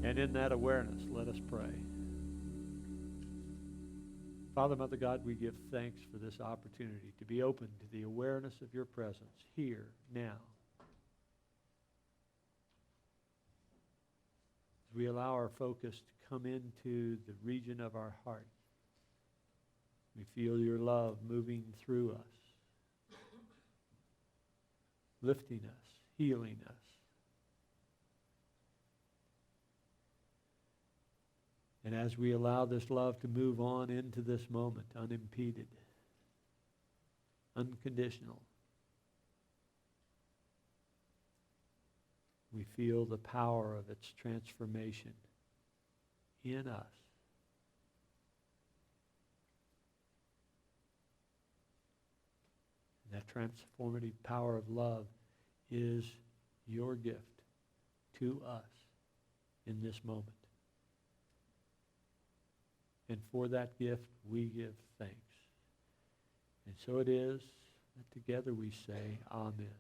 And in that awareness, let us pray. Father, Mother God, we give thanks for this opportunity to be open to the awareness of your presence here, now. As we allow our focus to come into the region of our heart, we feel your love moving through us, lifting us, healing us. And as we allow this love to move on into this moment, unimpeded, unconditional, we feel the power of its transformation in us. And that transformative power of love is your gift to us in this moment. And for that gift, we give thanks. And so it is that together we say, Amen.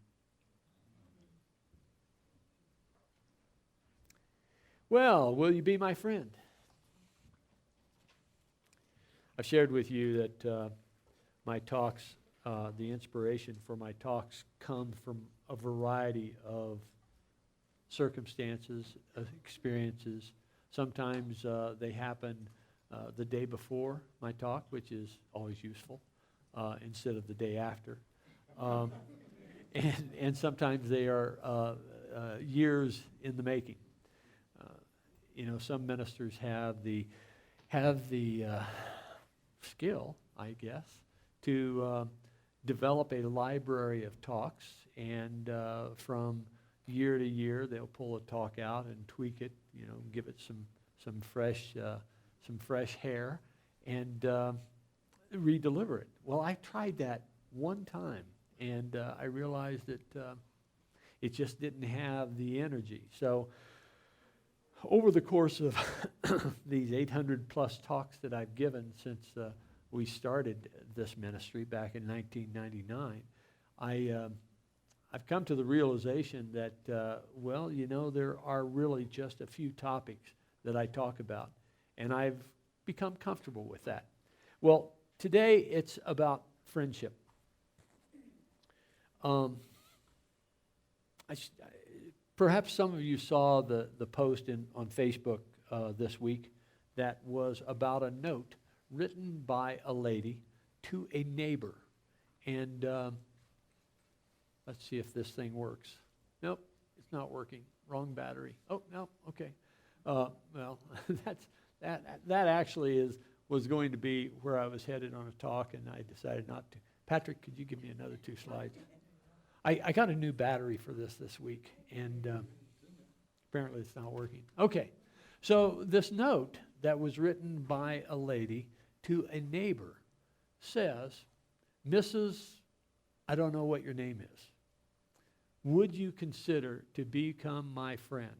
Well, will you be my friend? I've shared with you that my talks, the inspiration for my talks come from a variety of circumstances, experiences. Sometimes they happen the day before my talk, which is always useful, instead of the day after. And sometimes they are years in the making. Some ministers have the skill, I guess, to develop a library of talks, and from year to year they'll pull a talk out and tweak it, give it some fresh hair, and redeliver it. Well, I tried that one time, and I realized that it just didn't have the energy. So over the course of these 800 plus talks that I've given since we started this ministry back in 1999, I've come to the realization that, there are really just a few topics that I talk about, and I've become comfortable with that. Well, today it's about friendship. Perhaps some of you saw the post on Facebook this week that was about a note written by a lady to a neighbor. And let's see if this thing works. Nope, it's not working. Wrong battery. Oh, no, okay. Well, that actually was going to be where I was headed on a talk, and I decided not to. Patrick, could you give me another 2 slides? I got a new battery for this week, and apparently it's not working. Okay, so this note that was written by a lady to a neighbor says, Mrs., I don't know what your name is. Would you consider to become my friend?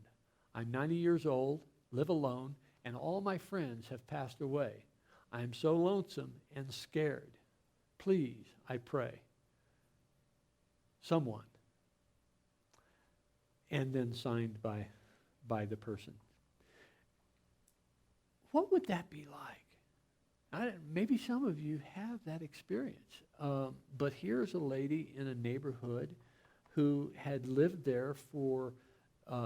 I'm 90 years old, live alone, and all my friends have passed away. I am so lonesome and scared. Please, I pray. Someone. And then signed by the person. What would that be like? Maybe some of you have that experience. But here's a lady in a neighborhood who had lived there for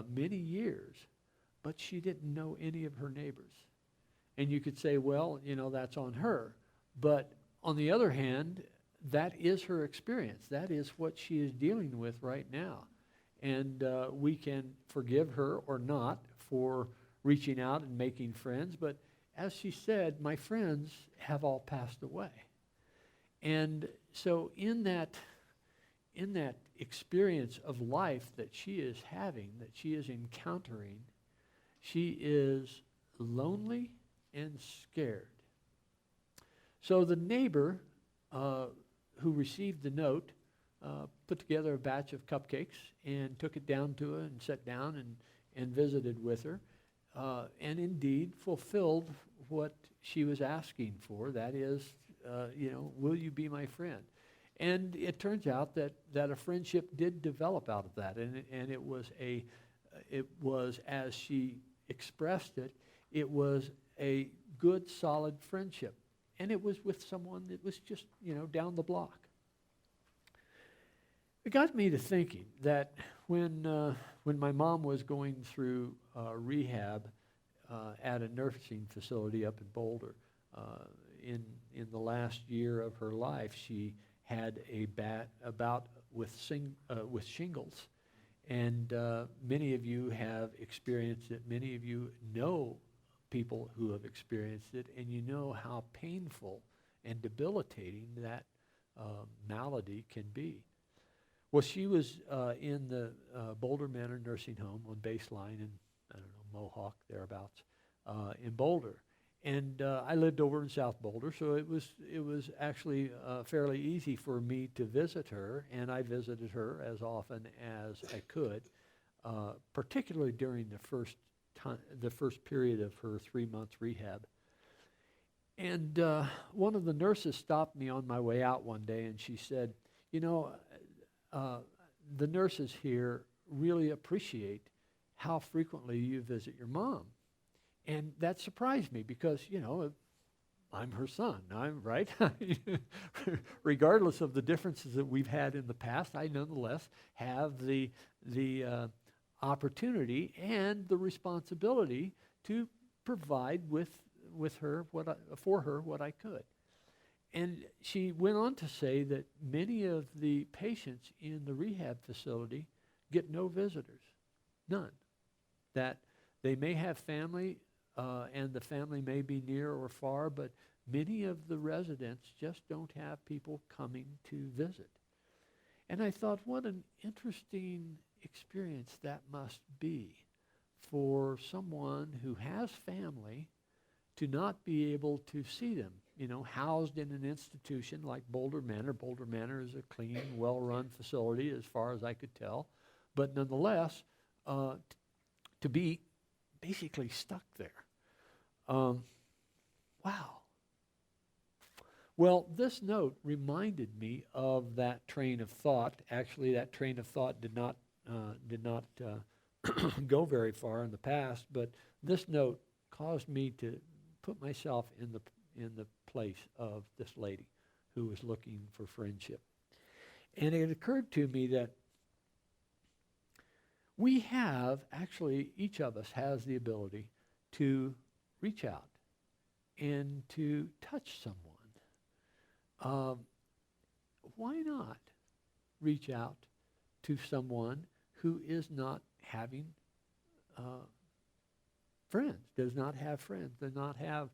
many years, but she didn't know any of her neighbors. And you could say, well, that's on her. But on the other hand, that is her experience. That is what she is dealing with right now. And we can forgive her or not for reaching out and making friends. But as she said, my friends have all passed away. And so in that experience of life that she is having, that she is encountering, she is lonely and scared. So the neighbor who received the note put together a batch of cupcakes and took it down to her and sat down and visited with her, and indeed fulfilled what she was asking for. That is, will you be my friend? And it turns out that a friendship did develop out of that, and it was as she expressed it, it was a good, solid friendship. And it was with someone that was just, down the block. It got me to thinking that when my mom was going through rehab at a nursing facility up in Boulder, in the last year of her life, she had a bout with shingles. And many of you have experienced it. Many of you know people who have experienced it, and you know how painful and debilitating that malady can be. Well, she was in the Boulder Manor Nursing Home on Baseline in, Mohawk, thereabouts, in Boulder. And I lived over in South Boulder, so it was actually fairly easy for me to visit her, and I visited her as often as I could, particularly during the first period of her 3-month rehab. And one of the nurses stopped me on my way out one day, and she said, the nurses here really appreciate how frequently you visit your mom. And that surprised me because, I'm her son, I'm right. Regardless of the differences that we've had in the past, I nonetheless have the opportunity and the responsibility to provide with her for her what I could. And she went on to say that many of the patients in the rehab facility get no visitors, none. That they may have family, and the family may be near or far, but many of the residents just don't have people coming to visit. And I thought, what an interesting experience that must be for someone who has family to not be able to see them, housed in an institution like Boulder Manor. Boulder Manor is a clean, well-run facility as far as I could tell, but nonetheless, to be basically stuck there. Wow. Well, this note reminded me of that train of thought. Actually, that train of thought did not go very far in the past, but this note caused me to put myself in the place of this lady who was looking for friendship. And it occurred to me that we have, actually, each of us has the ability to reach out and to touch someone. Why not reach out to someone who is not having friends, does not have friends, does not have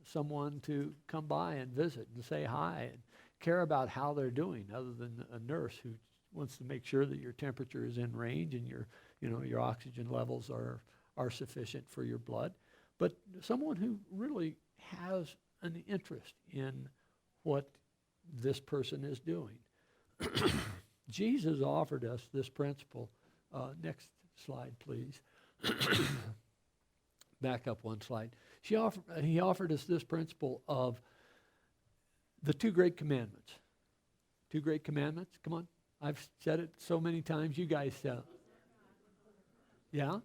someone to come by and visit and say hi and care about how they're doing, other than a nurse who wants to make sure that your temperature is in range and your oxygen levels are sufficient for your blood. But someone who really has an interest in what this person is doing. Jesus offered us this principle. Next slide, please. Back up one slide. He offered us this principle of the 2 great commandments. 2 great commandments. Come on. I've said it so many times. You guys said it. Yeah?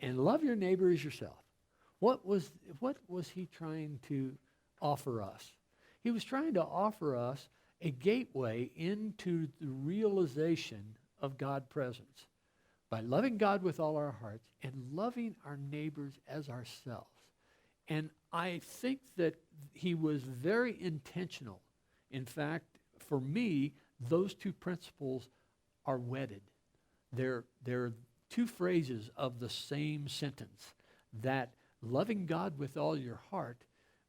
And love your neighbor as yourself. What was he trying to offer us? He was trying to offer us a gateway into the realization of God's presence by loving God with all our hearts and loving our neighbors as ourselves. And I think that he was very intentional. In fact, for me, those 2 principles are wedded. They're 2 phrases of the same sentence, that loving God with all your heart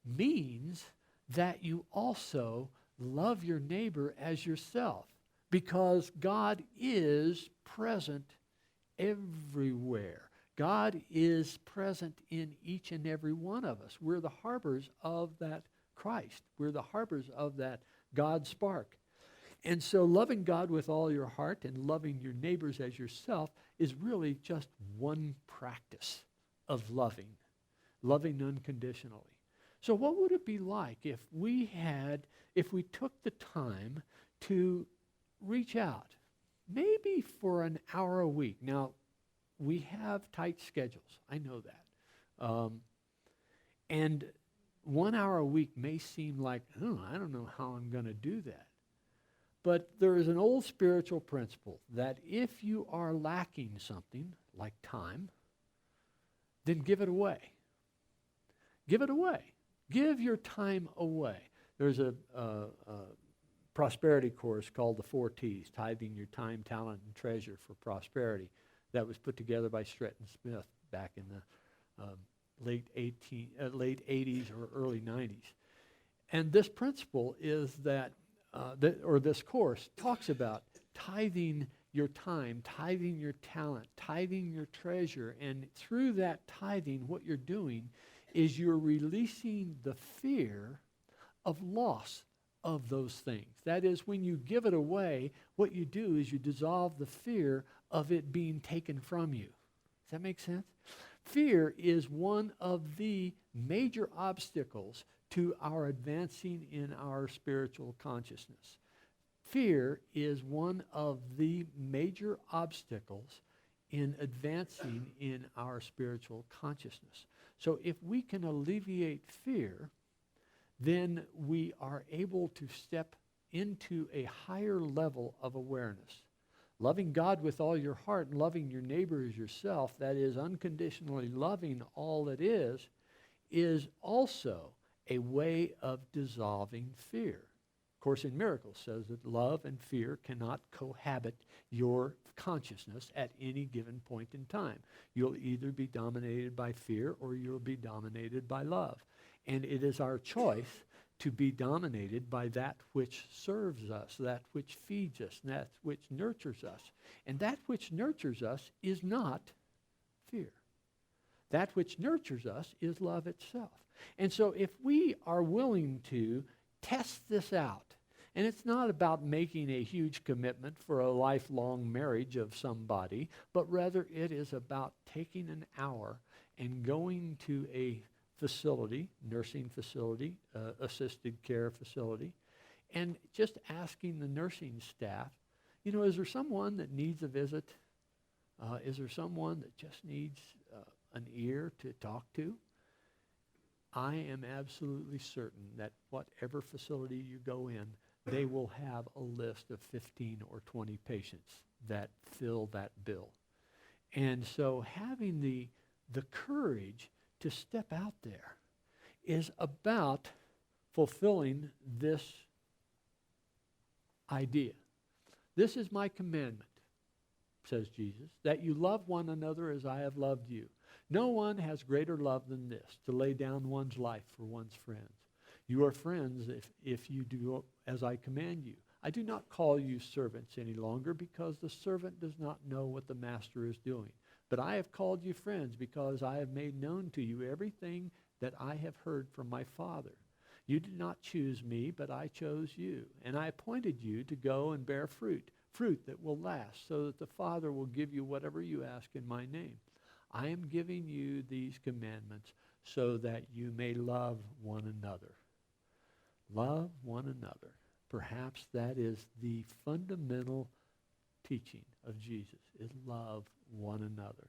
means that you also love your neighbor as yourself, because God is present everywhere. God is present in each and every one of us. We're the harbors of that Christ. We're the harbors of that God spark. And so loving God with all your heart and loving your neighbors as yourself is really just one practice of loving unconditionally. So what would it be like if we took the time to reach out, maybe for an hour a week? Now, we have tight schedules. I know that. And 1 hour a week may seem like, I don't know how I'm going to do that. But there is an old spiritual principle that if you are lacking something, like time, then give it away. Give it away. Give your time away. There's a prosperity course called the 4 T's, Tithing Your Time, Talent, and Treasure for Prosperity, that was put together by Stretton Smith back in the late 80s or early 90s. And this principle is that, this course talks about tithing your time, tithing your talent, tithing your treasure. And through that tithing, what you're doing is you're releasing the fear of loss of those things. That is, when you give it away, what you do is you dissolve the fear of it being taken from you. Does that make sense? Fear is one of the major obstacles to our advancing in our spiritual consciousness. Fear is one of the major obstacles in advancing in our spiritual consciousness. So if we can alleviate fear, then we are able to step into a higher level of awareness. Loving God with all your heart and loving your neighbor as yourself, that is unconditionally loving all that is also a way of dissolving fear. Course in Miracles says that love and fear cannot cohabit your consciousness at any given point in time. You'll either be dominated by fear or you'll be dominated by love. And it is our choice to be dominated by that which serves us, that which feeds us, that which nurtures us. And that which nurtures us is not fear. That which nurtures us is love itself. And so if we are willing to test this out, and it's not about making a huge commitment for a lifelong marriage of somebody, but rather it is about taking an hour and going to a facility, nursing facility, assisted care facility, and just asking the nursing staff, is there someone that needs a visit? Is there someone that just needs an ear to talk to? I am absolutely certain that whatever facility you go in, they will have a list of 15 or 20 patients that fill that bill. And so having the courage to step out there is about fulfilling this idea. This is my commandment, says Jesus, that you love one another as I have loved you. No one has greater love than this, to lay down one's life for one's friends. You are friends if you do as I command you. I do not call you servants any longer, because the servant does not know what the master is doing. But I have called you friends, because I have made known to you everything that I have heard from my Father. You did not choose me, but I chose you. And I appointed you to go and bear fruit that will last, so that the Father will give you whatever you ask in my name. I am giving you these commandments so that you may love one another. Love one another. Perhaps that is the fundamental teaching of Jesus, is love one another.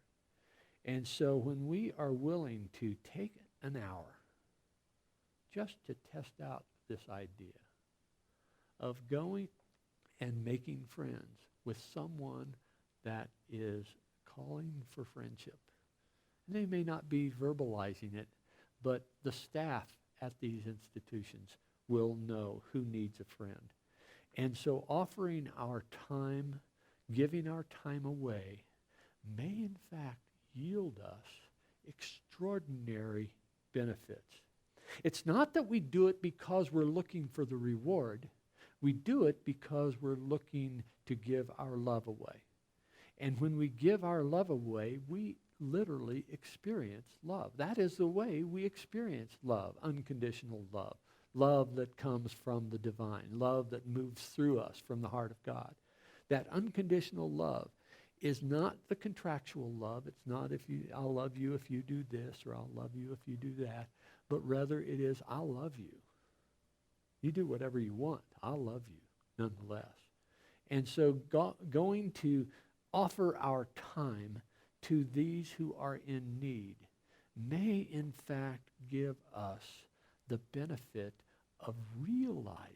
And so when we are willing to take an hour just to test out this idea of going and making friends with someone that is calling for friendship, and they may not be verbalizing it, but the staff at these institutions will know who needs a friend. And so offering our time, giving our time away, may in fact yield us extraordinary benefits. It's not that we do it because we're looking for the reward. We do it because we're looking to give our love away. And when we give our love away, we literally experience love. That is the way we experience love, unconditional love. Love that comes from the divine, love that moves through us from the heart of God. That unconditional love is not the contractual love. It's not I'll love you if you do this, or I'll love you if you do that, but rather it is, I'll love you. You do whatever you want. I'll love you nonetheless. And so going to offer our time to these who are in need may in fact give us the benefit of realizing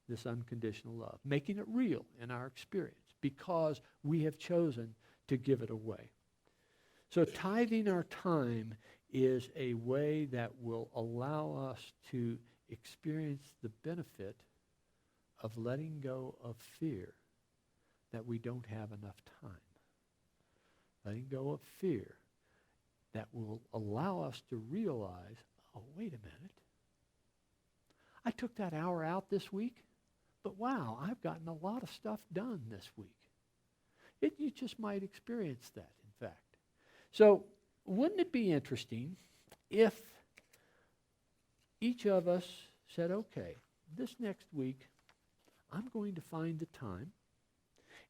this unconditional love, making it real in our experience because we have chosen to give it away. So tithing our time is a way that will allow us to experience the benefit of letting go of fear that we don't have enough time. Letting go of fear that will allow us to realize, oh, wait a minute. I took that hour out this week, but wow, I've gotten a lot of stuff done this week. You just might experience that, in fact. So wouldn't it be interesting if each of us said, okay, this next week, I'm going to find the time,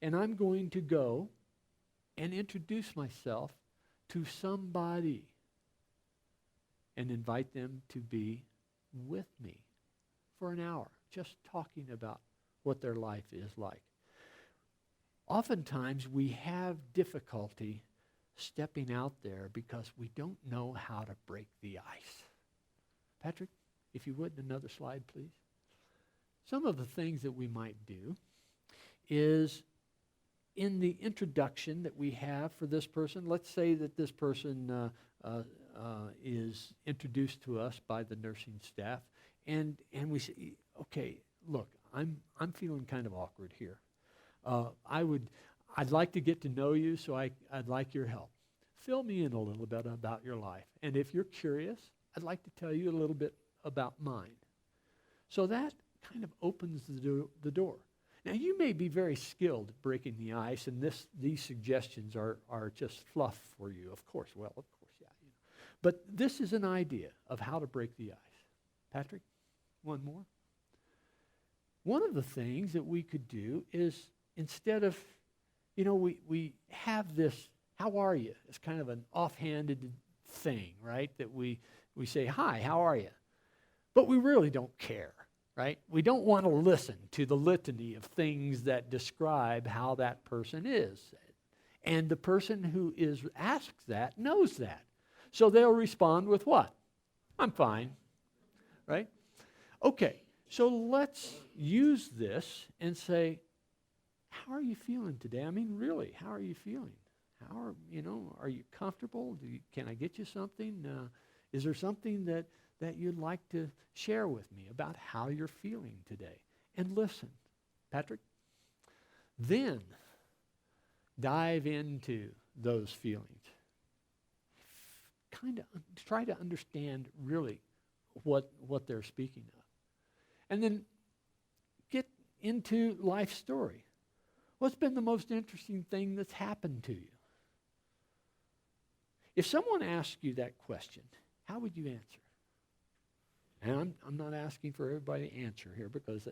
and I'm going to go and introduce myself to somebody and invite them to be with me for an hour, just talking about what their life is like. Oftentimes, we have difficulty stepping out there because we don't know how to break the ice. Patrick, if you would, another slide, please. Some of the things that we might do is in the introduction that we have for this person, let's say that this person is introduced to us by the nursing staff, and we say, okay, look, I'm feeling kind of awkward here. I'd like to get to know you, so I'd like your help. Fill me in a little bit about your life. And if you're curious, I'd like to tell you a little bit about mine. So that kind of opens the door. Now, you may be very skilled at breaking the ice, and these suggestions are just fluff for you, of course. Well, of course, yeah. But this is an idea of how to break the ice. Patrick, one more? One of the things that we could do is instead of, we have this, how are you? It's kind of an offhanded thing, right? That we say, hi, how are you? But we really don't care, right? We don't want to listen to the litany of things that describe how that person is. And the person who is asked that knows that. So they'll respond with what? I'm fine, right? Okay, so let's use this and say, how are you feeling today? I mean, really, how are you feeling? Are you comfortable? Can I get you something? Is there something that you'd like to share with me about how you're feeling today? And listen, Patrick, then dive into those feelings. Kind of try to understand really what they're speaking of. And then get into life story. What's been the most interesting thing that's happened to you? If someone asks you that question, how would you answer? And I'm not asking for everybody to answer here because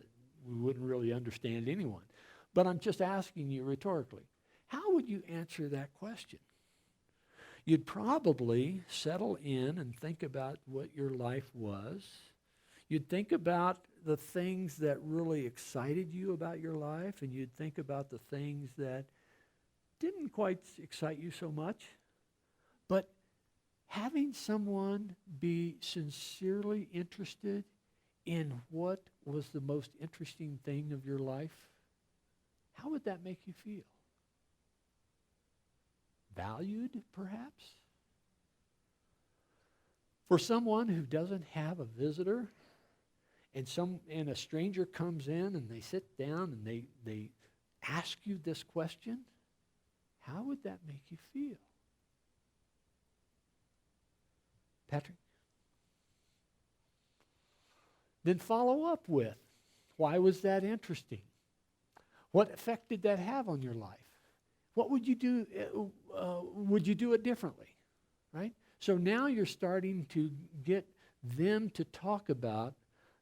we wouldn't really understand anyone. But I'm just asking you rhetorically, how would you answer that question? You'd probably settle in and think about what your life was. You'd think about the things that really excited you about your life, and you'd think about the things that didn't quite excite you so much. But having someone be sincerely interested in what was the most interesting thing of your life, how would that make you feel? Valued, perhaps? For someone who doesn't have a visitor, and a stranger comes in and they sit down and they ask you this question, how would that make you feel? Patrick? Then follow up with, why was that interesting? What effect did that have on your life? What would you do? Would you do it differently? Right? So now you're starting to get them to talk about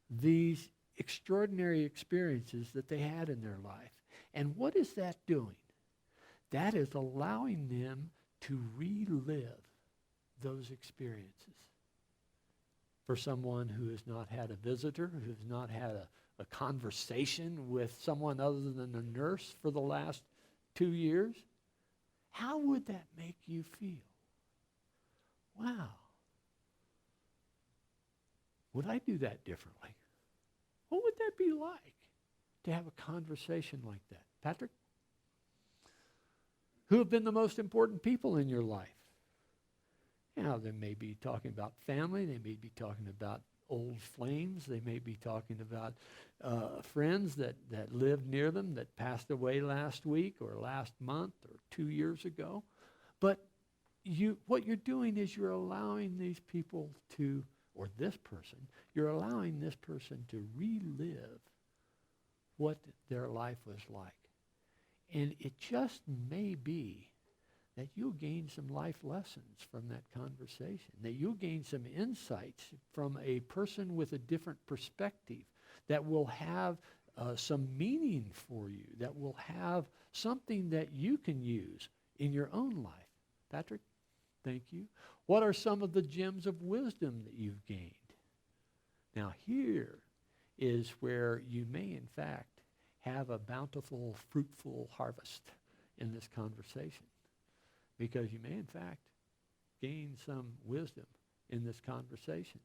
these extraordinary experiences that they had in their life. And what is that doing? That is allowing them to relive those experiences. For someone who has not had a visitor, who has not had a conversation with someone other than a nurse for the last 2 years, how would that make you feel? Wow. Would I do that differently? What would that be like to have a conversation like that? Patrick? Who have been the most important people in your life? They may be talking about family. They may be talking about old flames. They may be talking about friends that lived near them that passed away last week or last month or 2 years ago. But what you're doing is you're allowing these people to, or this person, you're allowing this person to relive what their life was like. And it just may be that you'll gain some life lessons from that conversation, that you'll gain some insights from a person with a different perspective that will have some meaning for you, that will have something that you can use in your own life. Patrick, thank you. What are some of the gems of wisdom that you've gained? Now here is where you may in fact have a bountiful, fruitful harvest in this conversation, because you may in fact gain some wisdom in this conversation.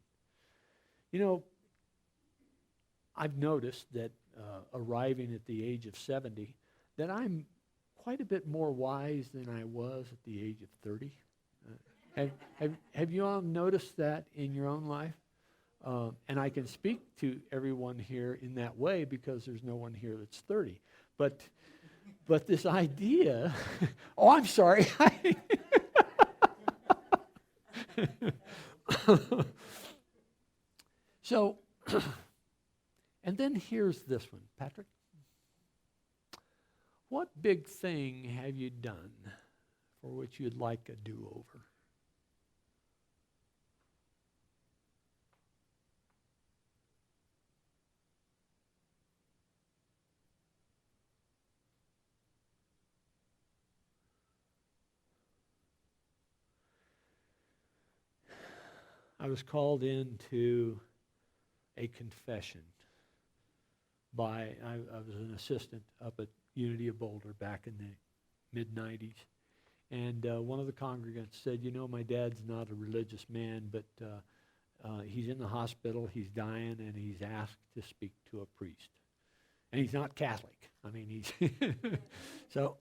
I've noticed that arriving at the age of 70, that I'm quite a bit more wise than I was at the age of 30. Have you all noticed that in your own life? And I can speak to everyone here in that way because there's no one here that's 30. But this idea, oh, I'm sorry. So, and then here's this one, Patrick. What big thing have you done for which you'd like a do-over? I was called into a confession I was an assistant up at Unity of Boulder back in the mid-90s. And one of the congregants said, my dad's not a religious man, but he's in the hospital, he's dying, and he's asked to speak to a priest. And he's not Catholic. I mean, he's... So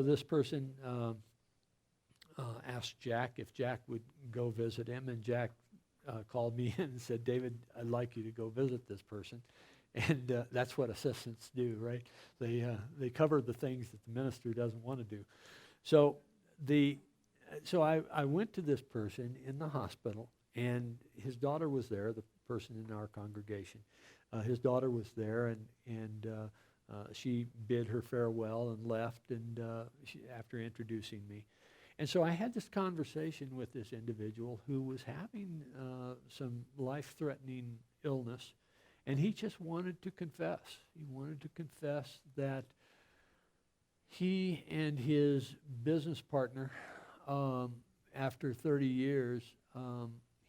this person asked Jack if Jack would go visit him, and Jack called me in and said, David, I'd like you to go visit this person. And that's what assistants do, right? They cover the things that the minister doesn't want to do. So I went to this person in the hospital, and his daughter was there, the person in our congregation. His daughter was there, and she bid her farewell and left, and after introducing me. And so I had this conversation with this individual who was having some life-threatening illness, and he just wanted to confess. He wanted to confess that he and his business partner, after 30 years,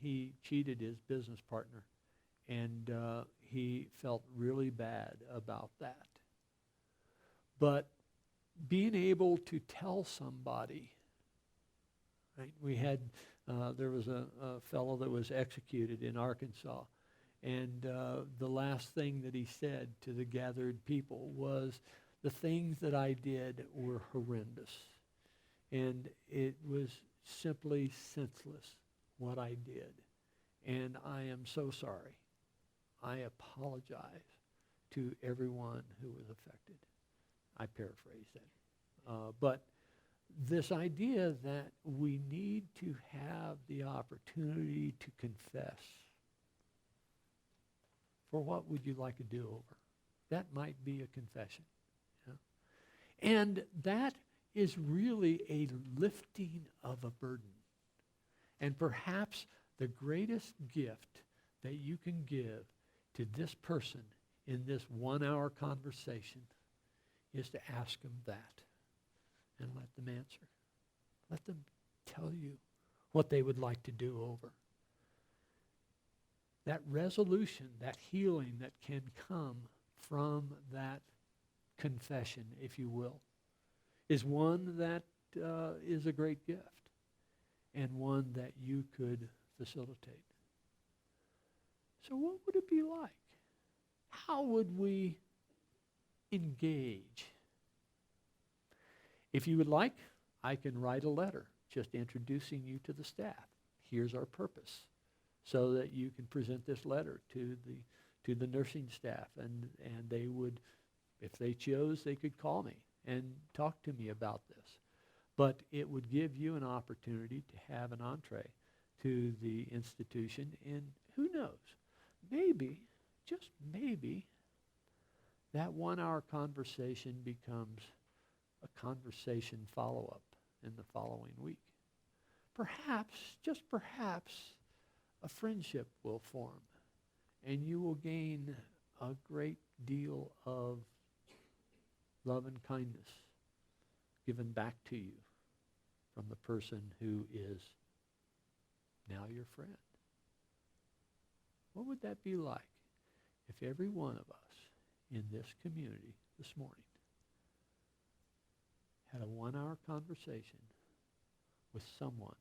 he cheated his business partner, and he felt really bad about that. But being able to tell somebody, right? We had, there was a fellow that was executed in Arkansas, and the last thing that he said to the gathered people was, the things that I did were horrendous, and it was simply senseless what I did, and I am so sorry. I apologize to everyone who was affected. I paraphrase that. But this idea that we need to have the opportunity to confess. For what would you like a do-over? That might be a confession. Yeah? And that is really a lifting of a burden. And perhaps the greatest gift that you can give to this person in this 1-hour conversation is to ask them that and let them answer. Let them tell you what they would like to do over. That resolution, that healing that can come from that confession, if you will, is one that is a great gift and one that you could facilitate. So what would it be like? How would we engage? If you would like, I can write a letter just introducing you to the staff. Here's our purpose, so that you can present this letter to the nursing staff, and they would, if they chose, they could call me and talk to me about this. But it would give you an opportunity to have an entree to the institution, and who knows, maybe, just maybe, that 1 hour conversation becomes a conversation follow-up in the following week. Perhaps, just perhaps, a friendship will form, and you will gain a great deal of love and kindness given back to you from the person who is now your friend. What would that be like if every one of us in this community this morning had a 1 hour conversation with someone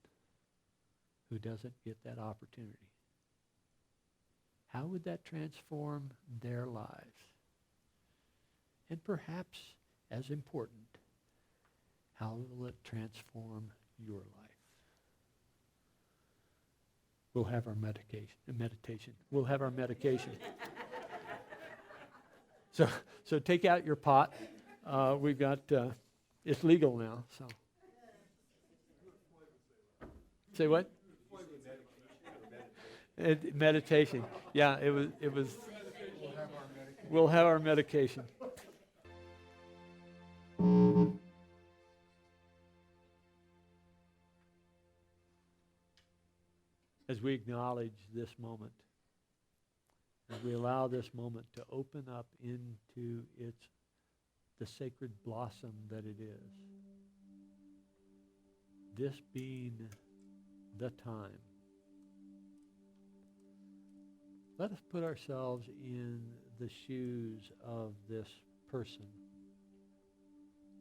who doesn't get that opportunity? How would that transform their lives? And perhaps, as important, how will it transform your life? We'll have our meditation. We'll have our medication. So take out your pot. We've got, it's legal now, so. Say what? Meditation. Yeah, it was. We'll have our medication. As we acknowledge this moment, as we allow this moment to open up into the sacred blossom that it is, this being the time, let us put ourselves in the shoes of this person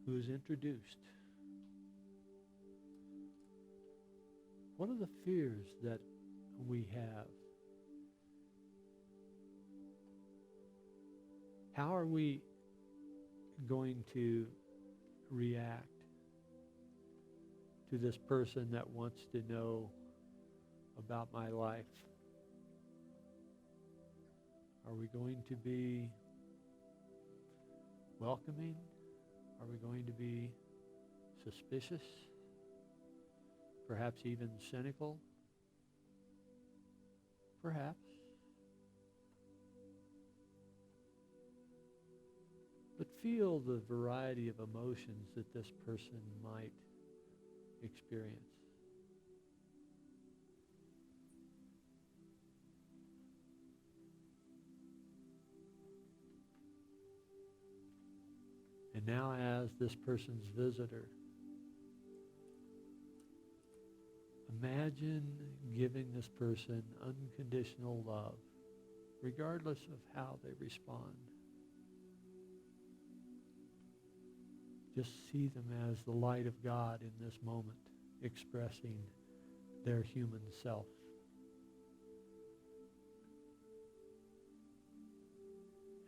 who is introduced. What are the fears that we have? How are we going to react to this person that wants to know about my life? Are we going to be welcoming? Are we going to be suspicious? Perhaps even cynical? Perhaps. But feel the variety of emotions that this person might experience. And now, as this person's visitor, imagine giving this person unconditional love, regardless of how they respond. Just see them as the light of God in this moment, expressing their human self.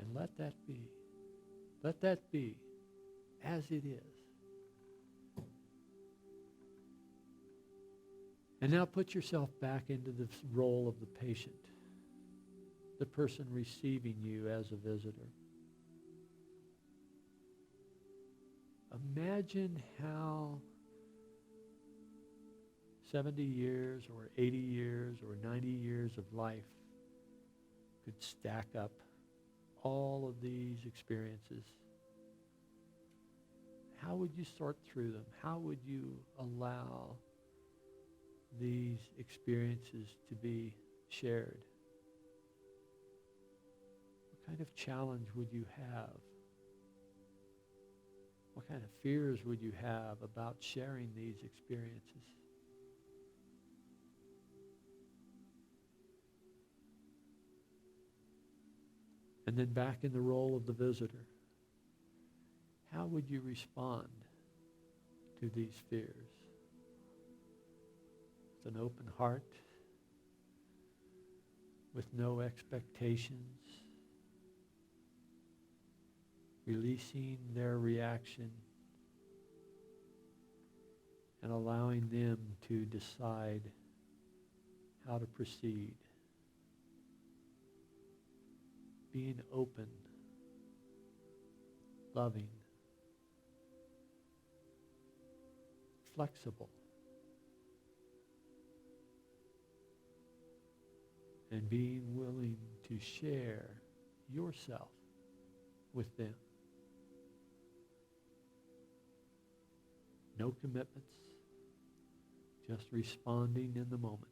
And let that be as it is. And now put yourself back into the role of the patient, the person receiving you as a visitor. Imagine how 70 years or 80 years or 90 years of life could stack up all of these experiences. How would you sort through them? How would you allow these experiences to be shared? What kind of challenge would you have? What kind of fears would you have about sharing these experiences? And then back in the role of the visitor, how would you respond to these fears with an open heart, with no expectations, releasing their reaction and allowing them to decide how to proceed. Being open, loving, flexible, and being willing to share yourself with them. No commitments, just responding in the moment.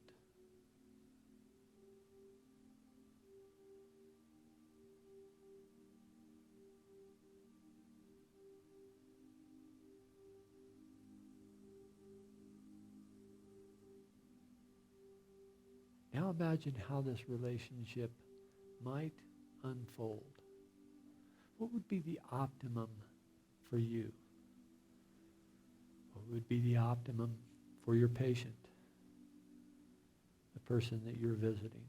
Now imagine how this relationship might unfold. What would be the optimum for you? What would be the optimum for your patient, the person that you're visiting?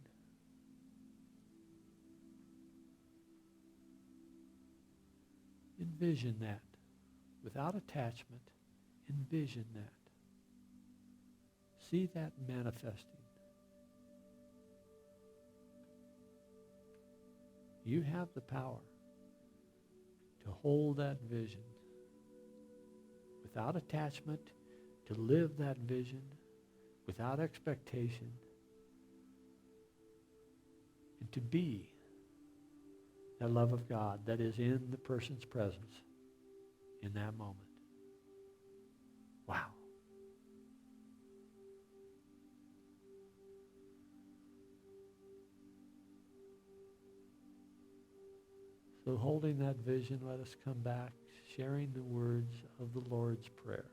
Envision that. Without attachment, envision that. See that manifesting. You have the power to hold that vision without attachment, to live that vision without expectation, and to be that love of God that is in the person's presence in that moment. Wow. So holding that vision, let us come back, sharing the words of the Lord's Prayer.